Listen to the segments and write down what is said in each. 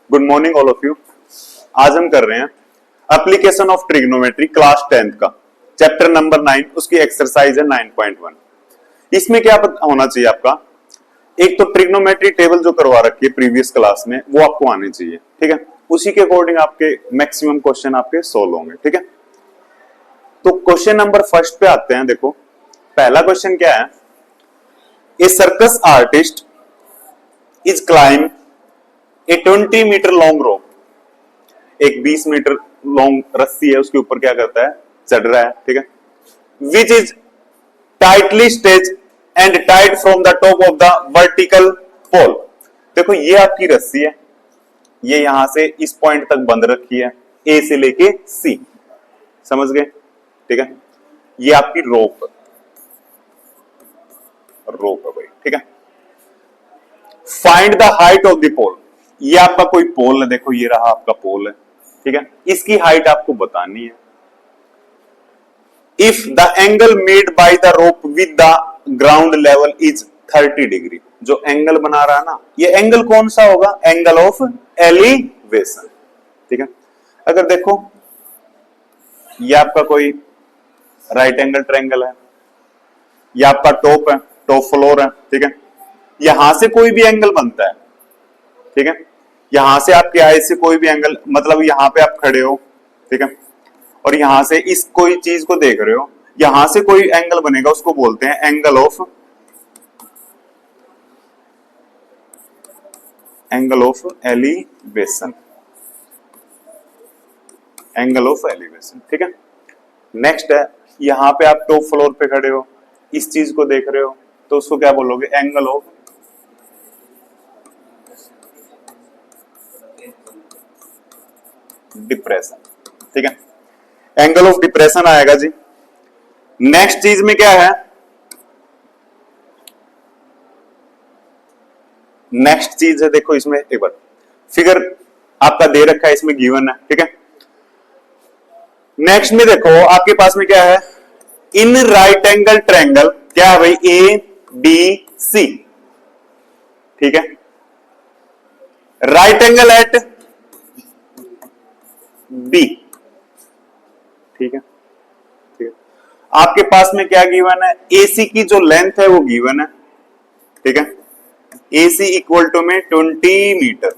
Good morning all of you. आज हम कर रहे हैं application of trigonometry class 10th का चैप्टर नंबर 9, उसकी एक्सरसाइज है 9.1। इसमें क्या होना चाहिए आपका, एक तो ट्रिग्नोमेट्री टेबल जो करवा रखी है प्रीवियस क्लास में वो आपको आनी चाहिए, ठीक है। उसी के अकॉर्डिंग आपके मैक्सिमम क्वेश्चन आपके सोल्व होंगे, ठीक है। तो क्वेश्चन नंबर फर्स्ट पे आते हैं। देखो पहला क्वेश्चन क्या है, a circus artist is climb a 20 meter long rope. एक 20 मीटर लॉन्ग रस्सी है, उसके ऊपर क्या करता है, चढ़ रहा है, ठीक है। Which is tightly stage and tied from the top of the vertical pole. देखो ये आपकी रस्सी है, ये यहां से इस पॉइंट तक बंद रखी है, ए से लेके सी, समझ गए, ठीक है। ये आपकी रोप है भाई, ठीक है। Find the height of the pole. ये आपका कोई पोल है, देखो ये रहा आपका पोल है, ठीक है। इसकी हाइट आपको बतानी है। If the angle made by the rope with the ground level is 30 degree. जो एंगल बना रहा है ना, ये एंगल कौन सा होगा, एंगल ऑफ एलिवेशन, ठीक है। अगर देखो ये आपका कोई राइट एंगल ट्रायंगल है, ये आपका टॉप है, टॉप फ्लोर है, ठीक है। यहां से कोई भी एंगल बनता है, ठीक है। यहां से आपके आए से कोई भी एंगल, मतलब यहां पे आप खड़े हो, ठीक है, और यहां से इस कोई चीज को देख रहे हो, यहां से कोई एंगल बनेगा, उसको बोलते हैं angle of elevation, angle of elevation, ठीक है। नेक्स्ट है, यहां पे आप टॉप फ्लोर पे खड़े हो, इस चीज को देख रहे हो, तो उसको क्या बोलोगे, एंगल ऑफ डिप्रेशन, ठीक है। एंगल ऑफ डिप्रेशन आएगा जी। नेक्स्ट चीज में क्या है, नेक्स्ट चीज है, देखो इसमें एक बार फिगर आपका दे रखा है, इसमें गिवन है, ठीक है। नेक्स्ट में देखो आपके पास में क्या है, इन राइट एंगल ट्रायंगल, क्या है भाई, ए बी सी, ठीक है। राइट एंगल एट बी, ठीक है, ठीक है। आपके पास में क्या गिवन है, एसी की जो लेंथ है वो गिवन है, ठीक है। एसी इक्वल टू में 20 मीटर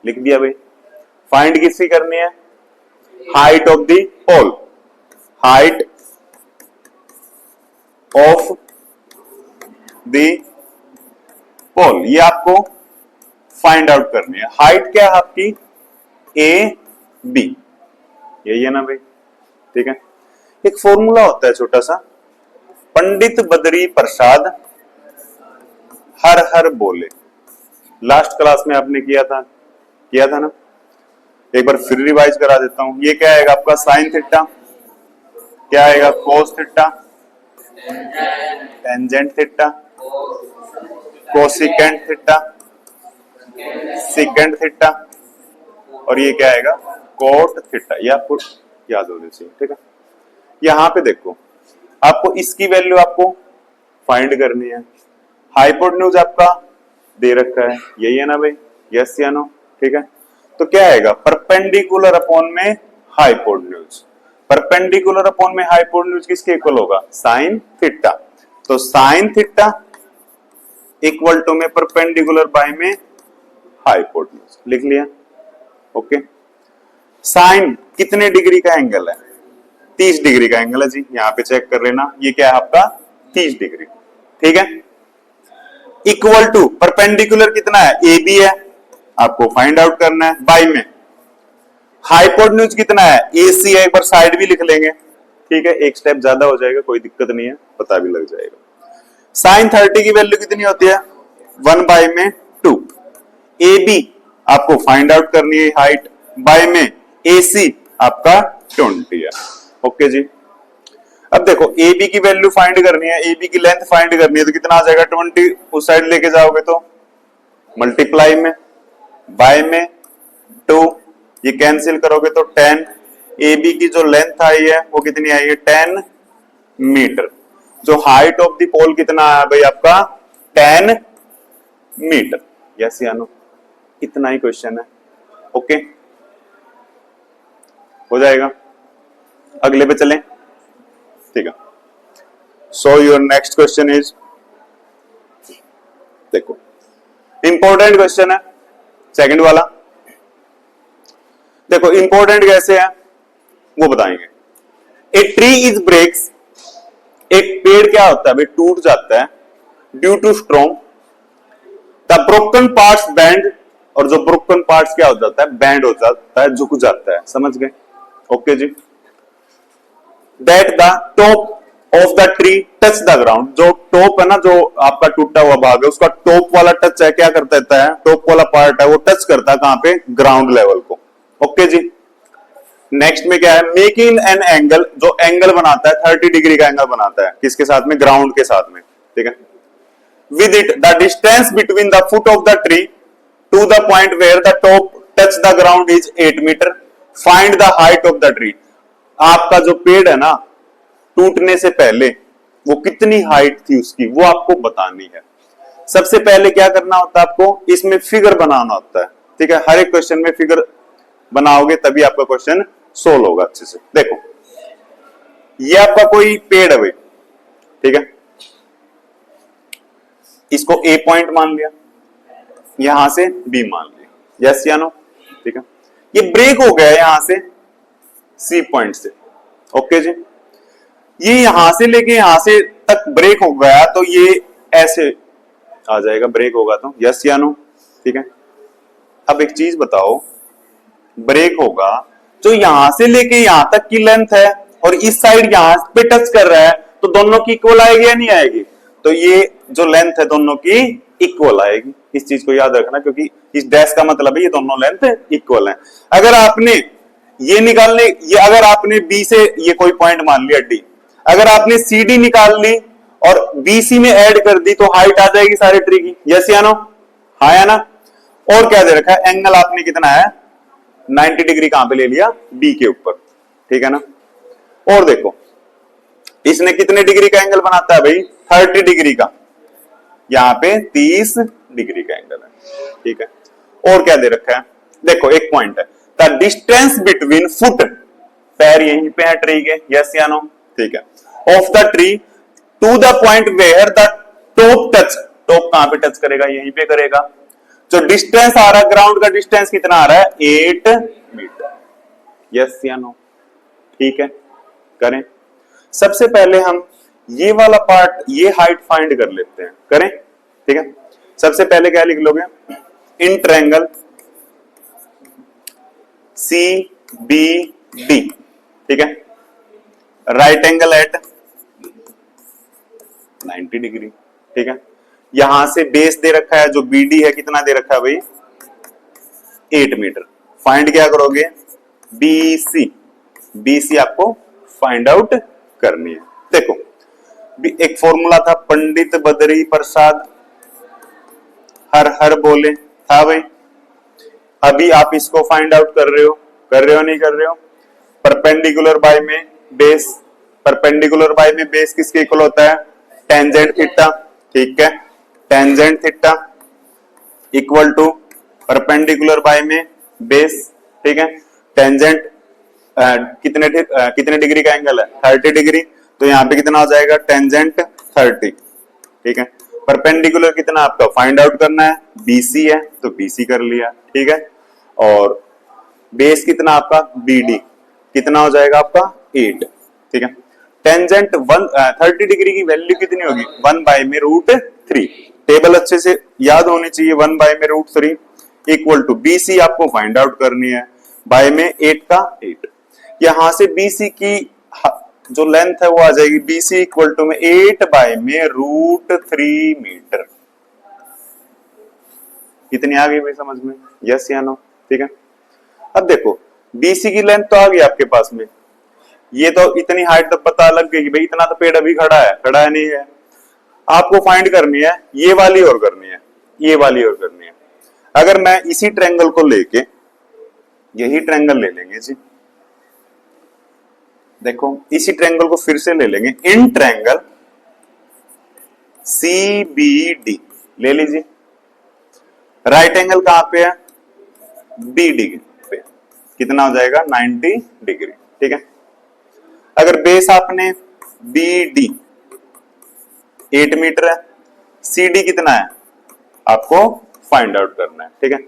लिख दिया भाई। फाइंड किसकी करनी है, height of the pole, height of the pole, ये आपको फाइंड आउट करनी है। हाइट क्या है आपकी, ए बी, यही है ना भाई, ठीक है। एक फॉर्मूला होता है छोटा सा, पंडित बद्री प्रसाद हर हर बोले। लास्ट क्लास में आपने किया था ना, एक बार फिर रिवाइज करा देता हूं। ये क्या आएगा आपका, साइन थीटा, क्या आएगा, cos theta, tangent theta, cosecant theta, secant theta, और ये क्या आएगा, कोट थीटा। ये आपको याद होना चाहिए, ठीक है। यहां पे देखो आपको इसकी वैल्यू आपको फाइंड करनी है। हाइपोटेन्यूज आपका दे रखा है, यही है ना भाई, यस या नो, ठीक है। तो क्या आएगा, परपेंडिकुलर अपॉन में हाइपोटेन्यूज। परपेंडिकुलर अपॉन में हाइपोटेन्यूज किसके इक्वल होगा, साइन थीटा। तो साइन थीटा इक्वल टू में परपेंडिकुलर बाय में हाइपोटेन्यूज, लिख लिया, ओके। साइन कितने डिग्री का एंगल है, 30 डिग्री का एंगल है जी, यहां पे चेक कर लेना, ये क्या है आपका 30 डिग्री, ठीक है। इक्वल टू परपेंडिकुलर कितना है, ए बी है, आपको फाइंड आउट करना है, बाय में हाइपोटेन्यूज कितना है, ए सी है, एक बार साइड भी लिख लेंगे, ठीक है। एक स्टेप ज्यादा हो जाएगा, कोई दिक्कत नहीं है, पता भी लग जाएगा। साइन 30 की वैल्यू कितनी होती है, 1 बाय में 2। ए बी आपको फाइंड आउट करनी है हाइट, बाय में ए सी आपका 20 है, ओके जी। अब देखो ए बी की वैल्यू फाइंड करनी है, ए बी की लेंथ फाइंड करनी है, तो कितना आ जाएगा, 20 उस साइड लेके जाओगे तो मल्टीप्लाई में, बाय में 2, ये कैंसिल करोगे तो 10। ए बी की जो लेंथ आई है वो कितनी आई है, 10 मीटर। जो हाइट ऑफ द पोल कितना है भाई आपका, 10 मीटर, यस या नो, इतना ही क्वेश्चन है। ओके, हो जाएगा। अगले पे चलें, ठीक है। So your next question is, देखो इंपॉर्टेंट क्वेश्चन है सेकंड वाला। देखो इंपॉर्टेंट कैसे है वो बताएंगे। ए ट्री इज ब्रेक्स, एक पेड़ क्या होता है भाई, टूट जाता है due to strong, the broken parts bend, और जो ब्रोकन पार्ट्स क्या हो जाता है, बैंड हो जाता है, झुक जाता है, समझ गए। Okay ji. That the top of the tree touch the ground, जो टॉप है ना, जो आपका टूटा हुआ भाग है, उसका टॉप वाला टच है, क्या करता रहता है, टॉप वाला पार्ट है वो टच करता है कहां पे, ग्राउंड लेवल को। ओके जी। नेक्स्ट में क्या है, मेकिंग एन एंगल, जो एंगल बनाता है 30 डिग्री का एंगल बनाता है, किसके साथ में, ग्राउंड के साथ में, ठीक है। With it the distance between the foot of the tree to the point where the top touch the ground is 8 metre, find the height of the tree. आपका जो पेड़ है ना, टूटने से पहले वो कितनी हाइट थी उसकी, वो आपको बतानी है। सबसे पहले क्या करना होता है आपको, इसमें फिगर बनाना होता है, ठीक है। हर एक क्वेश्चन में फिगर बनाओगे तभी आपका क्वेश्चन सोल्व होगा अच्छे से। देखो ये आपका कोई पेड़ है भाई, ठीक है, इसको ए पॉइंट मान लिया, यहां से बी मान लिया, यस या नो, ठीक है। ये ब्रेक हो गया यहां से सी पॉइंट से, ओके जी। ये यहां से लेके यहां से तक ब्रेक हो गया तो ये ऐसे आ जाएगा, ब्रेक होगा तो, यस या नो, ठीक है। अब एक चीज बताओ, ब्रेक होगा जो यहां से लेके यहां तक की लेंथ है और इस साइड यहां पे टच कर रहा है, तो दोनों की इक्वल आएगी या नहीं आएगी, तो ये जो लेंथ है दोनों की इक्वल आएगी। इस चीज को याद रखना, क्योंकि इस डैश का मतलब है ये दोनों लेंथ इक्वल है। अगर आपने ये निकालने, ये अगर आपने बी से ये कोई पॉइंट मान लिया डी, अगर आपने सी डी निकाल ली और बीसी में ऐड कर दी तो हाइट आ जाएगी सारे ट्री की, यस या नो, हाँ या ना। और क्या दे रखा है, एंगल आपने कितना है 90 डिग्री कहां पे ले लिया, बी के ऊपर, ठीक है ना। और देखो इसने कितने डिग्री का एंगल बनाता है भाई, 30 डिग्री का, यहां पे 30 डिग्री का एंगल है, ठीक है। और क्या दे रखा है, देखो एक पॉइंट है, द डिस्टेंस बिटवीन फुट, पैर यहीं पे है ट्री के, यस या नो, ठीक है, of the tree to the point where the top touch, top कहां पे टच करेगा, यहीं पे करेगा। जो डिस्टेंस आ रहा है, ग्राउंड का डिस्टेंस कितना आ रहा है, 8 मीटर, यस या नो, ठीक है। करें, सबसे पहले हम ये वाला पार्ट, ये हाइट फाइंड कर लेते हैं, करें, ठीक है। सबसे पहले क्या लिख लोगे, in triangle C B D, ठीक है, राइट एंगल एट 90 डिग्री, ठीक है। यहां से बेस दे रखा है, जो बीडी है कितना दे रखा है भाई, 8 मीटर। फाइंड क्या करोगे, बीसी, बीसी आपको फाइंड आउट करनी है। देखो एक फॉर्मूला था, पंडित बद्री प्रसाद हर हर बोले, था भाई। अभी आप इसको फाइंड आउट कर रहे हो नहीं कर रहे हो, परपेंडिकुलर बाय में बेस, परपेंडिकुलर बाय में बेस किसके इक्वल होता है, टेंजेंट थीटा, ठीक है। Tangent theta equal to perpendicular by में बेस, ठीक है। टेंजेंट कितने डिग्री का एंगल है, 30 डिग्री, तो यहां पे कितना हो जाएगा, टेंजेंट 30, ठीक है। परपेंडिकुलर कितना आपका फाइंड आउट करना है, बीसी है तो बीसी कर लिया, ठीक है। और बेस कितना आपका, बीडी कितना हो जाएगा आपका 8, ठीक है। टेंजेंट 30 डिग्री की वैल्यू कितनी होगी, 1/√3, टेबल अच्छे से याद होनी चाहिए, 1/√3 इक्वल टू बीसी आपको फाइंड आउट करनी है, बाय में 8 का 8, यहां से बीसी की जो लेंथ है वो आ जाएगी, बीसी इक्वल टू में 8/√3 मीटर। कितनी आ गई भाई समझ में, यस या नो, ठीक है। अब देखो बीसी की लेंथ तो आ गई आपके पास में, ये तो इतनी हाइट तो पता लग गई भाई, इतना तो पेड़ अभी खड़ा है नहीं है, आपको फाइंड करनी है ये वाली और करनी है, ये वाली और करनी है। अगर मैं इसी ट्रायंगल को लेके, यही ट्रायंगल ले लेंगे जी, देखो इसी ट्रायंगल को फिर से ले लेंगे, in triangle C B D ले लीजिए। राइट एंगल कहां पे है, बी डिग्री पे कितना हो जाएगा 90 डिग्री। ठीक है, अगर बेस आपने बी डी 8 मीटर है, सी डी कितना है आपको फाइंड आउट करना है। ठीक है,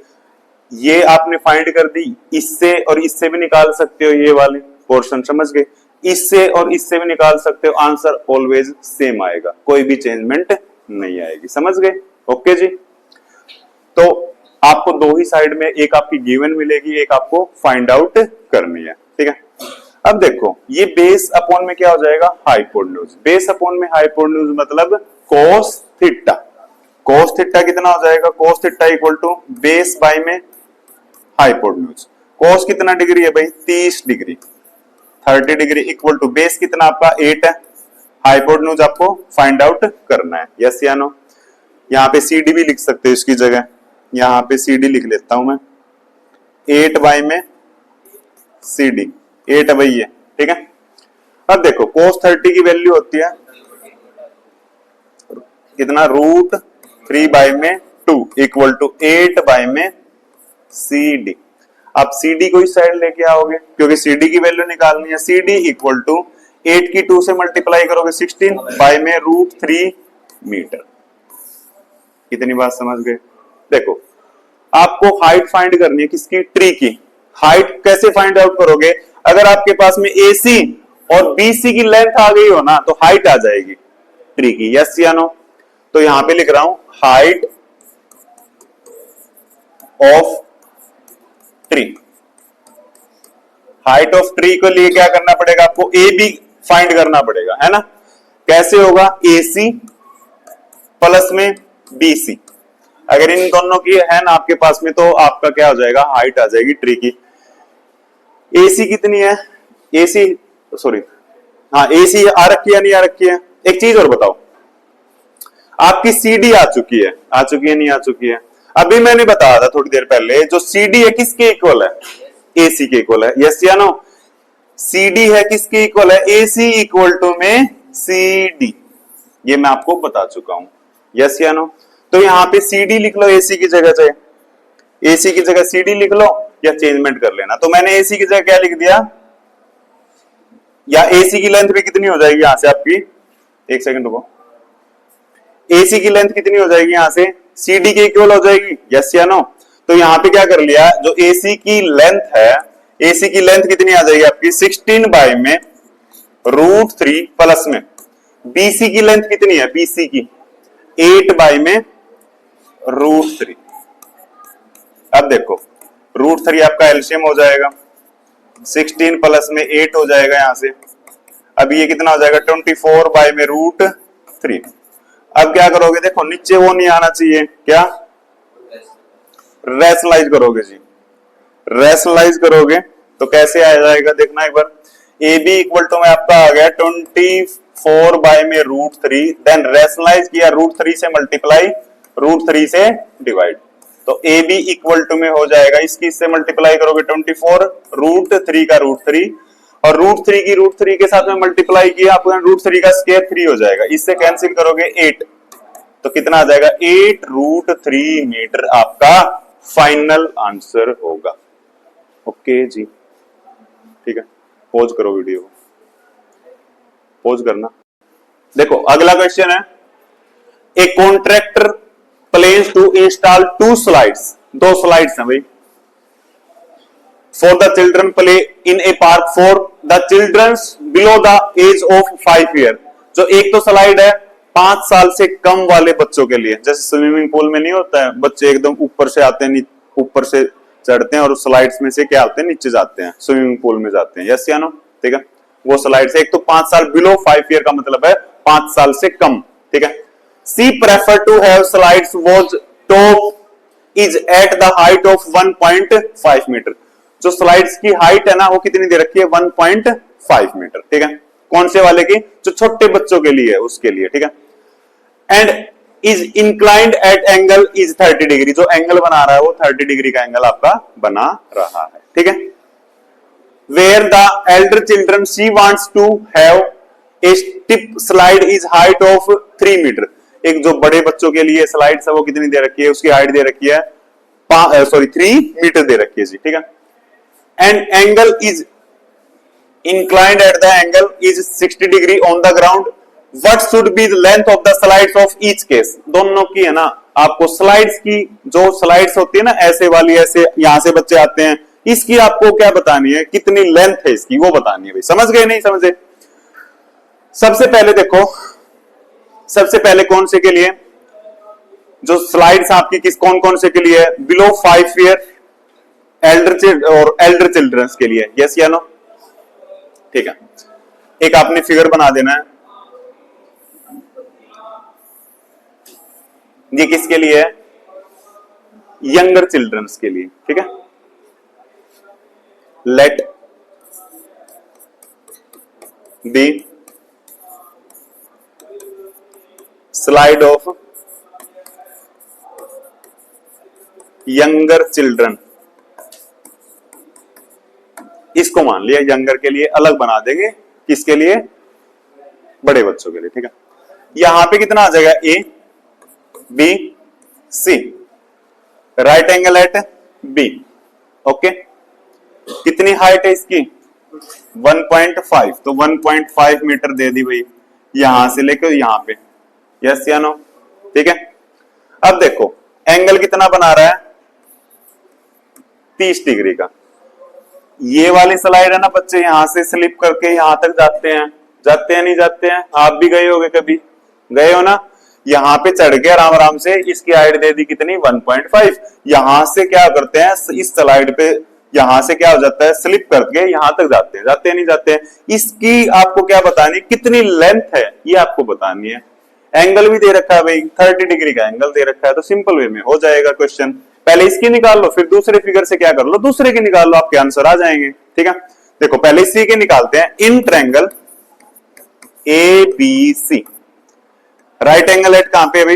ये आपने फाइंड कर दी, इससे और इससे भी निकाल सकते हो, ये वाले पोर्शन समझ गए, इससे और इससे भी निकाल सकते हो, आंसर ऑलवेज सेम आएगा, कोई भी चेंजमेंट नहीं आएगी। समझ गए? ओके जी। तो आपको दो ही साइड में, एक आपकी गिवन मिलेगी, एक आपको फाइंड आउट करनी है। ठीक है, अब देखो ये बेस अपॉन में क्या हो जाएगा हाइपोटेन्यूज। बेस अपॉन में हाइपोटेन्यूज मतलब कोस थीटा। कोस थीटा कितना हो जाएगा, cos theta equal to base by में हाइपोटेन्यूज। कोस कितना डिग्री है भाई 30 degree, 30 degree equal to base कितना आपका 8 है, हाइपोटेन्यूज आपको फाइंड आउट करना है। यस या नो? यहाँ पे सी डी भी लिख सकते हो इसकी जगह, यहाँ पे सी डी लिख लेता हूं मैं, 8 बाय में सी डी, 8 भाई है। ठीक है, अब देखो कोस 30 की वैल्यू होती है कितना √3 बाय में 2 इक्वल टू 8 बाय में सी डी। आप सी डी को इस साइड लेके आओगे क्योंकि सी डी की वैल्यू निकालनी है। सी डी इक्वल टू 8 की 2 से मल्टीप्लाई करोगे 16 बाय में √3 मीटर। कितनी बात समझ गए? देखो आपको हाइट फाइंड करनी है किसकी, ट्री की। हाइट कैसे फाइंड आउट करोगे, अगर आपके पास में AC और BC की लेंथ आ गई हो ना तो हाइट आ जाएगी ट्री की। यस या नो? तो यहां पे लिख रहा हूं height of tree. Height of tree के लिए क्या करना पड़ेगा आपको, AB फाइंड करना पड़ेगा, है ना? कैसे होगा, AC प्लस में BC। अगर इन दोनों की है ना आपके पास में तो आपका क्या हो जाएगा, हाइट आ जाएगी ट्री की। AC कितनी है, AC सॉरी हाँ AC आ रखी है नहीं आ रखी है? एक चीज और बताओ, आपकी CD आ चुकी है नहीं आ चुकी है? अभी मैंने बताया था थोड़ी देर पहले, जो CD है किसके इक्वल है, AC के इक्वल है। यस या नो? CD है किसके इक्वल है, AC इक्वल टू में CD। ये मैं आपको बता चुका हूं। यस या नो? तो यहां पे CD लिख लो AC की जगह से, AC की जगह CD लिख लो या चेंजमेंट कर लेना। तो मैंने AC की जगह क्या लिख दिया, या AC की लेंथ भी कितनी हो जाएगी यहां से आपकी, एक सेकंड रुको, AC की लेंथ कितनी हो जाएगी यहां से, CD के इक्वल हो जाएगी। यस या नो? तो यहां पे क्या कर लिया, जो AC की लेंथ है, AC की लेंथ कितनी आ जाएगी आपकी 16 बाय में √3 प्लस में BC की लेंथ कितनी है, BC की 8 बाय में √3। अब देखो √3 आपका एलसीएम हो जाएगा, 16 प्लस में 8 हो जाएगा यहां से। अब ये कितना हो जाएगा 24 बाय में √3। अब क्या करोगे, देखो नीचे वो नहीं आना चाहिए, क्या रैशनलाइज करोगे जी, रैशनलाइज करोगे तो कैसे आ जाएगा देखना एक बार। AB इक्वल टू में आपका आ गया 24 बाय में √3, देन रैशनलाइज किया √3 से मल्टीप्लाई, √3 से डिवाइड, तो AB इक्वल टू में हो जाएगा, इसकी इससे मल्टीप्लाई करोगे 24, √3 का √3 और √3 की √3 के साथ में मल्टीप्लाई किया, आपको √3 का स्क्वायर 3 हो जाएगा, इससे कैंसिल करोगे 8, तो कितना आ जाएगा 8√3 मीटर आपका फाइनल आंसर होगा। ओके जी, ठीक है, पॉज करो वीडियो, पॉज करना। देखो अगला क्वेश्चन है, a contractor plans to install 2 slides, 2 slides हैं भाई, for the children play in a park for the childrens below the age of 5 year. जो एक तो स्लाइड है 5 साल से कम वाले बच्चों के लिए, जैसे स्विमिंग पूल में नहीं होता है, बच्चे एकदम ऊपर से आते हैं, ऊपर से चढ़ते हैं और स्लाइड्स में से क्या आते हैं, नीचे जाते हैं, स्विमिंग पूल में जाते हैं। यस या नो? ठीक है, वो स्लाइड्स, एक तो 5 साल बिलो 5 ईयर का मतलब है 5 साल से कम। ठीक है, she prefer to have slides was top is at the height of 1.5 meter. जो स्लाइड्स की हाइट है ना वो कितनी दे रखी है, 1.5 मीटर। ठीक है, कौन से वाले की, जो छोटे बच्चों के लिए है उसके लिए। ठीक है, and is inclined at angle is 30 degree, जो एंगल बना रहा है वो 30 डिग्री का एंगल आपका बना रहा है। ठीक है, where the elder children she wants to have a steep slide is height of 3 meter. एक जो बड़े बच्चों के लिए स्लाइड है वो कितनी दे रखी है, उसकी हाइट दे रखी है सॉरी 3 मीटर दे रखी है जी, ठीक है। And angle is inclined at the angle is 60 degree on the ground. What should be the length of the slides of each case? दोनों की है ना, आपको स्लाइड्स की, जो स्लाइड्स होती है ना ऐसे वाली, ऐसे यहां से बच्चे आते हैं, इसकी आपको क्या बतानी है, कितनी लेंथ है इसकी, वो बतानी है भाई। समझ गए नहीं समझे? सबसे पहले देखो, सबसे पहले कौन से के लिए, जो स्लाइड्स आपकी किस कौन कौन से के लिए है, बिलो 5 ईयर एल्डर चिल्ड्रंस के लिए, यस या नो? ठीक है, एक आपने फिगर बना देना है, ये किसके लिए है, यंगर चिल्ड्रंस के लिए, ठीक है। Let the slide of younger children, इसको मान लिया यंगर के लिए, अलग बना देंगे, किसके लिए, बड़े बच्चों के लिए, ठीक है। यहां पे कितना आ जाएगा, A B C, right angle at B, okay. कितनी हाइट है इसकी, 1.5, तो 1.5 मीटर दे दी भाई, यहां से लेकर यहां पे, यस या नो? ठीक है। अब देखो एंगल कितना बना रहा है, 30 डिग्री का। ये वाली स्लाइड है ना बच्चे, यहां से स्लिप करके यहां तक जाते हैं नहीं जाते हैं? आप भी गए होगे, कभी गए हो ना, यहां पे चढ़ के आराम आराम से इसकी हाइट दे दी कितनी, 1.5। यहां से क्या करते हैं, इस स्लाइड पे यहां से क्या हो जाता है, स्लिप करके यहां तक जाते हैं नहीं जाते हैं? इसकी आपको क्या बतानी, कितनी लेंथ है ये आपको बतानी है। एंगल भी दे रखा है भाई, 30 डिग्री का एंगल दे रखा है, तो सिंपल वे में हो जाएगा क्वेश्चन। पहले इसकी निकाल लो, फिर दूसरे फिगर से क्या कर लो, दूसरे की निकाल लो, आपके आंसर आ जाएंगे, ठीक है। देखो पहले इसी के निकालते हैं, in triangle A B C, right angle at कहां पे भाई,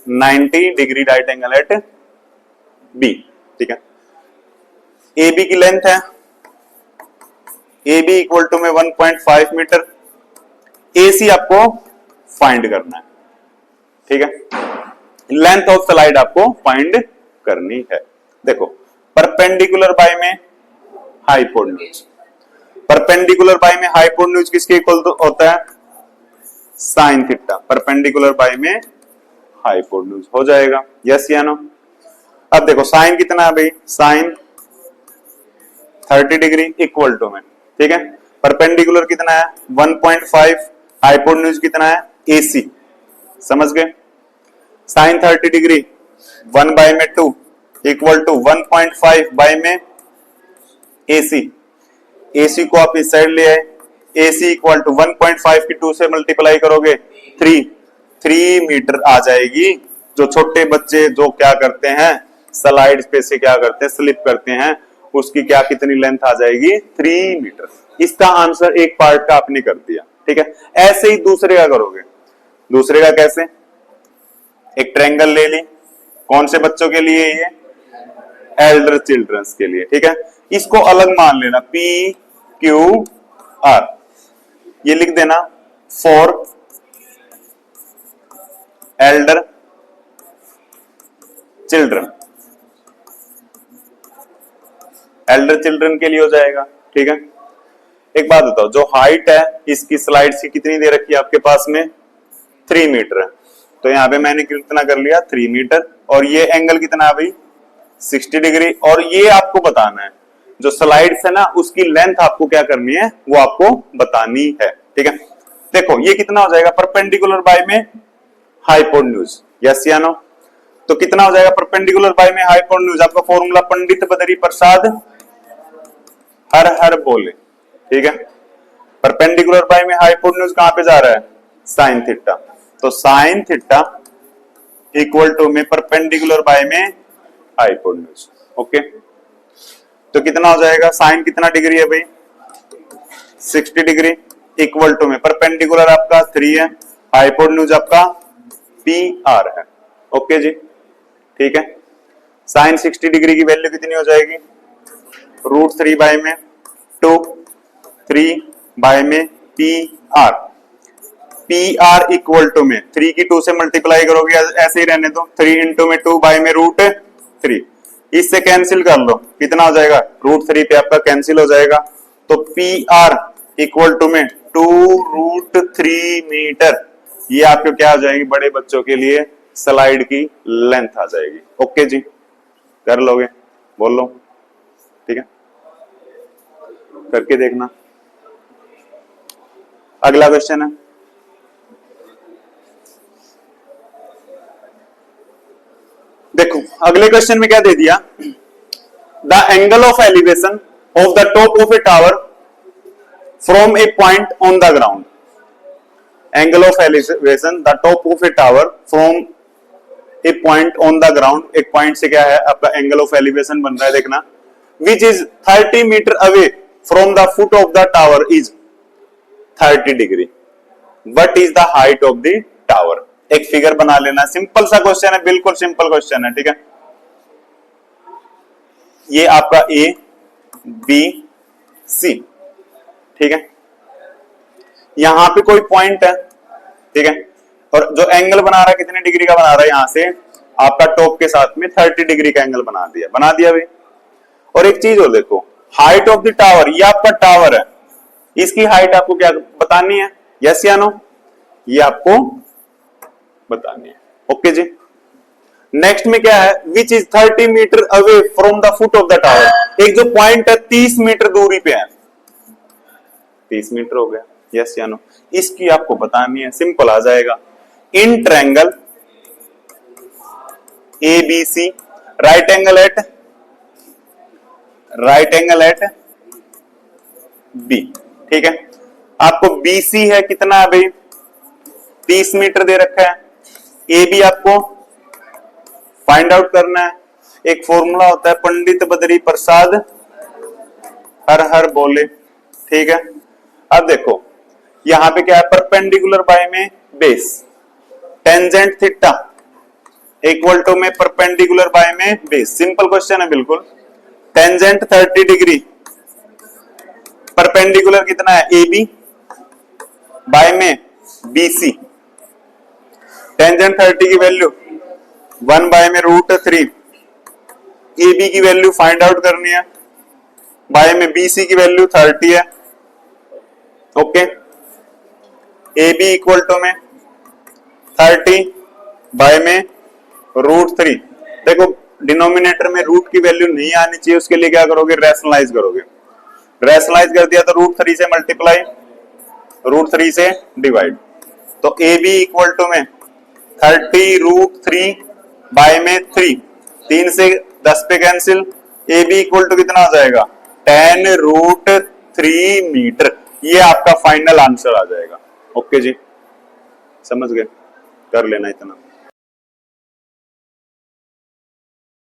90 degree right angle at B, ठीक है। ए बी की लेंथ है, ए बी इक्वल टू में 1.5 मीटर, ए सी आपको फाइंड करना है, ठीक है। लेंथ ऑफ स्लाइड आपको फाइंड करनी है। देखो परपेंडिकुलर बाय में हाइपोटेन्यूज, परपेंडिकुलर बाय में हाइपोटेन्यूज किसके इक्वल होता है, साइन थीटा, परपेंडिकुलर बाय में हाइपोटेन्यूज हो जाएगा, यस या नो? अब देखो साइन कितना है भाई, साइन 30 डिग्री इक्वल टू में, ठीक है। परपेंडिकुलर कितना है, 1.5, हाइपोटेन्यूज कितना है, AC, समझ गए? Sine 30 degree 1/2 equal to 1.5 by में AC, AC को आप इस साइड ले आए, AC इक्वल टू 1.5 की 2 से मल्टीप्लाई करोगे 3 मीटर आ जाएगी। जो छोटे बच्चे जो क्या करते हैं, स्लाइड पे से क्या करते हैं, स्लिप करते हैं, उसकी क्या कितनी लेंथ आ जाएगी, 3 मीटर। इसका आंसर एक पार्ट का आपने कर दिया, ठीक है। ऐसे ही दूसरे का करोगे, दूसरे का कैसे, एक ट्रायंगल ले ली, कौन से बच्चों के लिए, ये एल्डर चिल्ड्रंस के लिए, ठीक है। इसको अलग मान लेना, PQR, ये लिख देना for Elder children, Elder children के लिए हो जाएगा, ठीक है। एक बात बताओ, जो हाइट है इसकी स्लाइड की कितनी दे रखी है आपके पास में, 3 मीटर है, तो यहां पे मैंने कितना कर लिया, 3 मीटर, और ये एंगल कितना है भाई, 60 डिग्री, और ये आपको बताना है, जो स्लाइड्स है ना उसकी लेंथ आपको क्या करनी है, वो आपको बतानी है, ठीक है। देखो ये कितना हो जाएगा, परपेंडिकुलर बाय में हाइपोटेन्यूज, यस या नो? तो कितना हो जाएगा परपेंडिकुलर बाय में हाइपोटेन्यूज, आपका फॉर्मूला पंडित बदरी प्रसाद हर हर बोले, ठीक है। परपेंडिकुलर बाय में हाइपोटेन्यूज कहां पे जा रहा है, साइन थीटा, तो साइन थीटा इक्वल टू में परपेंडिकुलर बाय में हाइपोटेन्यूज, ओके। तो कितना हो जाएगा, साइन कितना डिग्री है भाई, 60 डिग्री इक्वल टू में परपेंडिकुलर आपका 3 है, हाइपोटेन्यूज आपका PR है, ओके जी, ठीक है। साइन 60 डिग्री की वैल्यू कितनी हो जाएगी, √3 बाय में 2, 3 बाय में PR, PR इक्वल टू में 3 की 2 से मल्टीप्लाई करोगे, ऐसे ही रहने दो, 3 इंटू में 2 बाय में √3, इससे कैंसिल कर लो, कितना हो जाएगा, √3 पे आपका कैंसिल हो जाएगा। तो पी आर इक्वल टू में 2√3 मीटर, ये आपको क्या आ जाएगी बड़े बच्चों के लिए स्लाइड की लेंथ आ जाएगी। ओके जी, कर लोगे, बोल लो, ठीक है, करके देखना। अगला क्वेश्चन है, देखो अगले क्वेश्चन में क्या दे दिया, the angle of elevation of the top of A tower from A point on the ground, angle of elevation the top of A tower from A point on the ground, एक point से क्या है आपका angle of elevation बन रहा है, देखना, which is 30 metre away from the foot of the tower is 30 degree, what is the height of the tower. एक फिगर बना लेना, सिंपल सा क्वेश्चन है, बिल्कुल सिंपल क्वेश्चन है, ठीक है। ये आपका ए बी सी, ठीक है, यहां पे कोई पॉइंट है, ठीक है, और जो एंगल बना रहा है कितने डिग्री का बना रहा है, यहां से आपका टॉप के साथ में 30 डिग्री का एंगल बना दिया भाई। और एक चीज और देखो, हाइट ऑफ द टावर, ये आपका टावर है, इसकी हाइट आपको क्या बतानी है, यस या नो, ये आपको बतानी है। ओके जी, नेक्स्ट में क्या है, which is 30 metre away from the foot of the tower, एक जो पॉइंट है 30 मीटर दूरी पे है, 30 मीटर हो गया, यस या नो, इसकी आपको बतानी है, सिंपल आ जाएगा, in triangle ABC right angle at B, ठीक है, आपको BC है कितना है भाई, 30 मीटर दे रखा है, AB आपको फाइंड आउट करना है, एक फॉर्मूला होता है पंडित बद्री प्रसाद हर हर बोले, ठीक है। अब देखो यहां पे क्या है, परपेंडिकुलर बाय में base, tangent theta equal to में परपेंडिकुलर बाय में बेस, सिंपल क्वेश्चन है बिल्कुल। टेंजेंट 30 डिग्री, परपेंडिकुलर कितना है AB बाय में BC, टेंजेंट 30 की वैल्यू 1 बाय में √3, AB की वैल्यू फाइंड आउट करनी है, बाय में BC की वैल्यू 30 है, ओके, AB इक्वल टू में 30 बाय में √3, देखो डिनोमिनेटर में रूट की वैल्यू नहीं आनी चाहिए, उसके लिए क्या करोगे, रैशनलाइज करोगे, रैशनलाइज कर दिया तो √3 से मल्टीप्लाई, √3 से डिवाइड, तो AB इक्वल टू में 30√3 बाय में 3, 3 से 10 पे कैंसिल, AB इक्वल टू कितना आ जाएगा, 10√3 मीटर, ये आपका फाइनल आंसर आ जाएगा। ओके जी, समझ गए, कर लेना इतना।